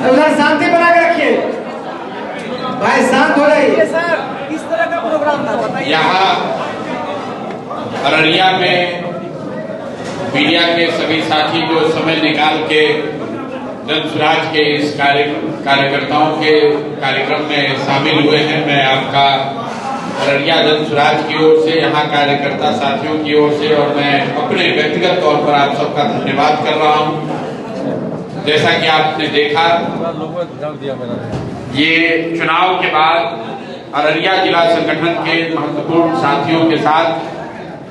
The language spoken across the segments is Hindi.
उधर शांति बना के रखिए भाई, शांत हो रही। सर किस तरह का प्रोग्राम था बताइए। यहाँ अररिया में मीडिया के सभी साथी जो समय निकाल के जन स्वराज के इस कार्यकर्ताओं के कार्यक्रम में शामिल हुए हैं, मैं आपका अररिया जन स्वराज की ओर से, यहाँ कार्यकर्ता साथियों की ओर से और मैं अपने व्यक्तिगत तौर पर आप सबका धन्यवाद कर रहा हूँ। जैसा कि आपने देखा, ये चुनाव के बाद अररिया जिला संगठन के महत्वपूर्ण साथियों के साथ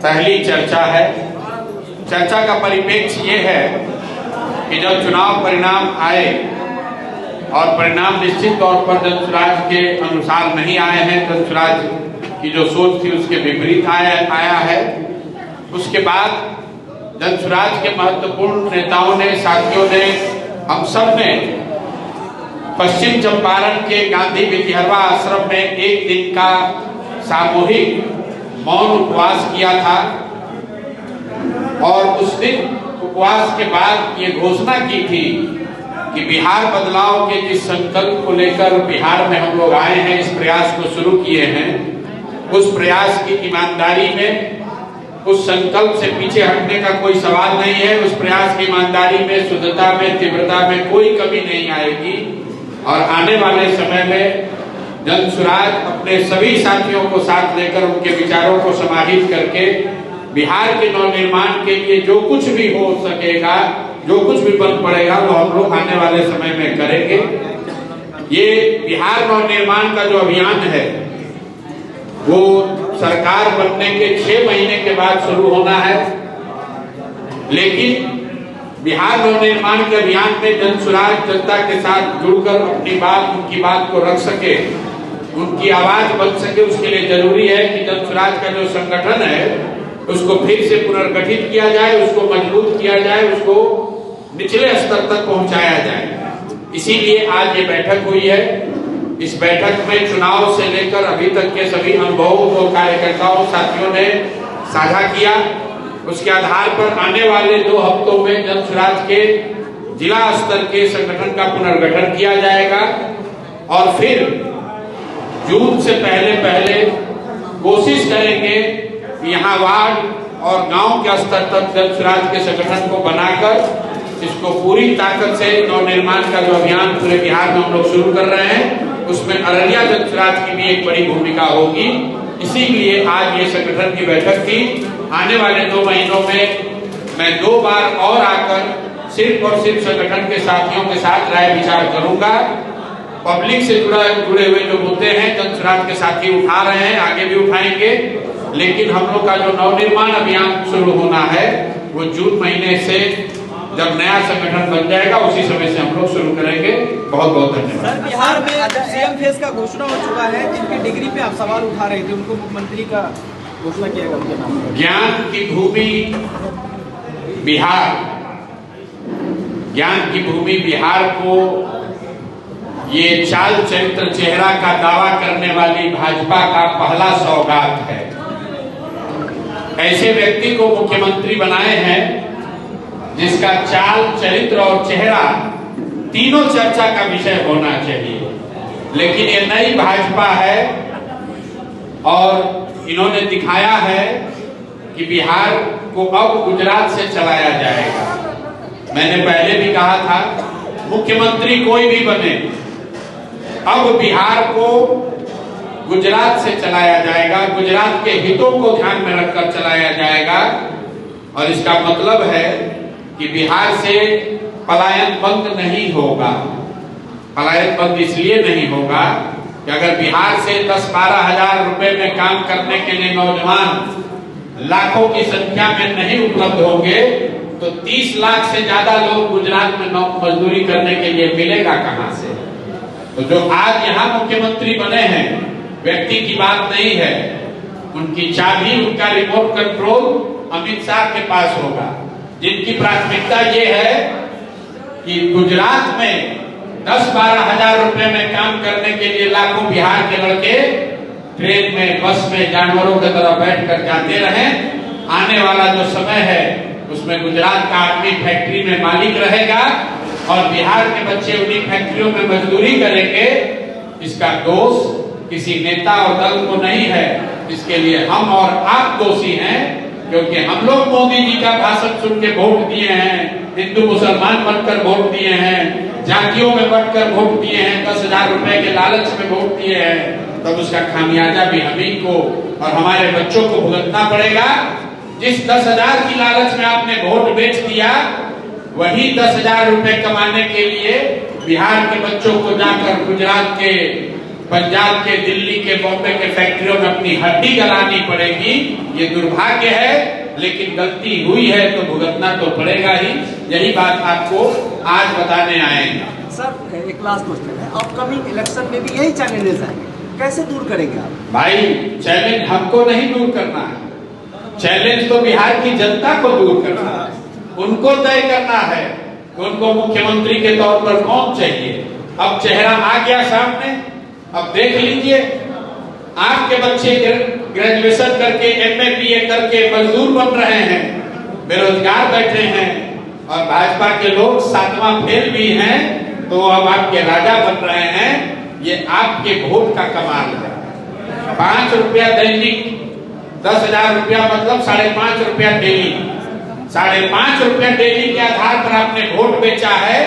पहली चर्चा है। चर्चा का परिप्रेक्ष्य ये है कि जब चुनाव परिणाम आए और परिणाम निश्चित तौर पर जन स्वराज के अनुसार नहीं आए हैं, जन स्वराज की जो सोच थी उसके विपरीत आया है, उसके बाद जन स्वराज के महत्वपूर्ण नेताओं ने, साथियों ने, हम सब ने पश्चिम चंपारण के गांधी विधिहरवा आश्रम में एक दिन का सामूहिक मौन उपवास किया था और उस दिन उपवास के बाद ये घोषणा की थी कि बिहार बदलाव के जिस संकल्प को लेकर बिहार में हम लोग आए हैं, इस प्रयास को शुरू किए हैं, उस प्रयास की ईमानदारी में, उस संकल्प से पीछे हटने का कोई सवाल नहीं है। उस प्रयास की ईमानदारी में, शुद्धता में, तीव्रता में कोई कमी नहीं आएगी और आने वाले समय में जन स्वराज अपने सभी साथियों को साथ लेकर उनके विचारों को समाहित करके बिहार के नवनिर्माण के लिए जो कुछ भी हो सकेगा, जो कुछ भी बन पड़ेगा, वो हम लोग आने वाले समय में करेंगे। ये बिहार नवनिर्माण का जो अभियान है वो सरकार बनने के 6 महीने के बाद शुरू होना है, लेकिन बिहार नवनिर्माण के अभियान में जन स्वराज जनता के साथ जुड़कर अपनी बात, उनकी बात को रख सके, उनकी आवाज बन सके, उसके लिए जरूरी है कि जन स्वराज का जो संगठन है उसको फिर से पुनर्गठित किया जाए, उसको मजबूत किया जाए, उसको निचले स्तर तक पहुंचाया जाए। इसीलिए आज ये बैठक हुई है। इस बैठक में चुनाव से लेकर अभी तक के सभी अनुभवों को कार्यकर्ताओं, साथियों ने साझा किया। उसके आधार पर आने वाले 2 हफ्तों में जन स्वराज के जिला स्तर के संगठन का पुनर्गठन किया जाएगा और फिर जून से पहले कोशिश करेंगे कि यहाँ वार्ड और गांव के स्तर तक जन स्वराज के संगठन को बनाकर इसको पूरी ताकत से नवनिर्माण का जो अभियान पूरे बिहार में हम लोग शुरू कर रहे हैं, उसमें अररिया जन स्वराज की भी एक बड़ी भूमिका होगी। इसीलिए आज ये संगठन की बैठक थी। आने वाले 2 महीनों में मैं 2 बार और आकर सिर्फ और सिर्फ संगठन के साथियों के साथ राय विचार करूंगा। पब्लिक से जुड़े हुए जो मुद्दे हैं जन स्वराज के साथी उठा रहे हैं, आगे भी उठाएंगे, लेकिन हम लोग का जो नवनिर्माण अभियान शुरू होना है वो जून महीने से जब नया संगठन बन जाएगा उसी समय से हम लोग शुरू करेंगे। बहुत बहुत धन्यवाद। बिहार में सीएम फेस का घोषणा हो चुका है, जिनकी डिग्री पे आप सवाल उठा रहे थे, उनको मुख्यमंत्री का घोषणा किया गया उनके नाम। ज्ञान की भूमि बिहार, ज्ञान की भूमि बिहार को ये चाल चरित्र चेहरा का दावा करने वाली भाजपा का पहला सौगात है। ऐसे व्यक्ति को मुख्यमंत्री बनाए हैं जिसका चाल चरित्र और चेहरा तीनों चर्चा का विषय होना चाहिए, लेकिन ये नई भाजपा है और इन्होंने दिखाया है कि बिहार को अब गुजरात से चलाया जाएगा। मैंने पहले भी कहा था, मुख्यमंत्री कोई भी बने, अब बिहार को गुजरात से चलाया जाएगा, गुजरात के हितों को ध्यान में रखकर चलाया जाएगा। और इसका मतलब है कि बिहार से पलायन बंद नहीं होगा। पलायन बंद इसलिए नहीं होगा कि अगर बिहार से 10-12 हजार रुपए में काम करने के लिए नौजवान लाखों की संख्या में नहीं उपलब्ध होंगे तो 30 लाख से ज्यादा लोग गुजरात में मजदूरी करने के लिए मिलेगा कहां से। तो जो आज यहाँ मुख्यमंत्री बने हैं, व्यक्ति की बात नहीं है, उनकी चाबी, उनका रिमोट कंट्रोल अमित शाह के पास होगा, जिनकी प्राथमिकता ये है कि गुजरात में 10-12 हजार रुपए में काम करने के लिए लाखों बिहार के लड़के ट्रेन में, बस में जानवरों की तरह बैठकर जाते रहें। आने वाला जो समय है उसमें गुजरात का आदमी फैक्ट्री में मालिक रहेगा और बिहार के बच्चे उन्हीं फैक्ट्रियों में मजदूरी करेंगे, इसका दोष किसी नेता और दल को नहीं है। इसके लिए हम और आप दोषी हैं, क्योंकि हम लोग मोदी जी का भाषण सुन के वोट दिए हैं, हिंदू मुसलमान बनकर वोट दिए हैं, जातियों में बढ़कर वोट दिए हैं, 10,000 रुपए के लालच में वोट दिए हैं, तब उसका खामियाजा भी हम ही को और हमारे बच्चों को भुगतना पड़ेगा। जिस 10,000 की लालच में आपने वोट बेच दिया, वही 10,000 रुपए कमाने के लिए बिहार के बच्चों को जाकर गुजरात के, पंजाब के, दिल्ली के, बॉम्बे के फैक्ट्रियों में अपनी हड्डी गलानी पड़ेगी। ये दुर्भाग्य है, लेकिन गलती हुई है तो भुगतना तो पड़ेगा ही। यही बात आपको आज बताने आएंगे। सर एक लास्ट क्वेश्चन है, अपकमिंग इलेक्शन में भी यही चैलेंजेस आएंगे, कैसे दूर करेंगे आप? भाई चैलेंज हमको नहीं दूर करना है, चैलेंज तो बिहार की जनता को दूर करना है। उनको तय करना है कि उनको मुख्यमंत्री के तौर पर कौन चाहिए। अब चेहरा आ गया सामने, अब देख लीजिए, आपके बच्चे ग्रेजुएशन करके, MA BA करके मजदूर बन रहे हैं, बेरोजगार बैठे हैं, और भाजपा के लोग 7वां फेल भी हैं, तो अब आपके राजा बन रहे हैं। ये आपके वोट का कमाल है। 5 रुपया दैनिक, 10,000 रुपया मतलब 5.5 रुपया डेली, 5.5 रुपया डेली के आधार पर आपने वोट बेचा है।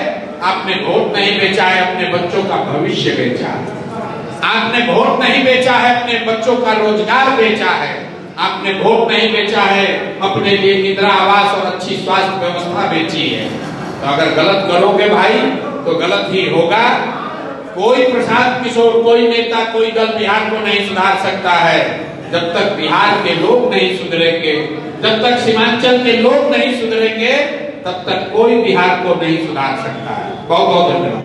आपने वोट नहीं बेचा है, अपने बच्चों का भविष्य बेचा है। आपने वोट नहीं बेचा है, अपने बच्चों का रोजगार बेचा है। आपने वोट नहीं बेचा है, अपने लिए इंदिरा आवास और अच्छी स्वास्थ्य व्यवस्था बेची है। तो अगर गलत करोगे भाई तो गलत ही होगा। कोई प्रशांत किशोर, कोई नेता, कोई दल बिहार को नहीं सुधार सकता है जब तक बिहार के लोग नहीं सुधरेंगे, जब तक सीमांचल के लोग नहीं सुधरेंगे, तब तक कोई बिहार को नहीं सुधार सकता है। बहुत बहुत धन्यवाद।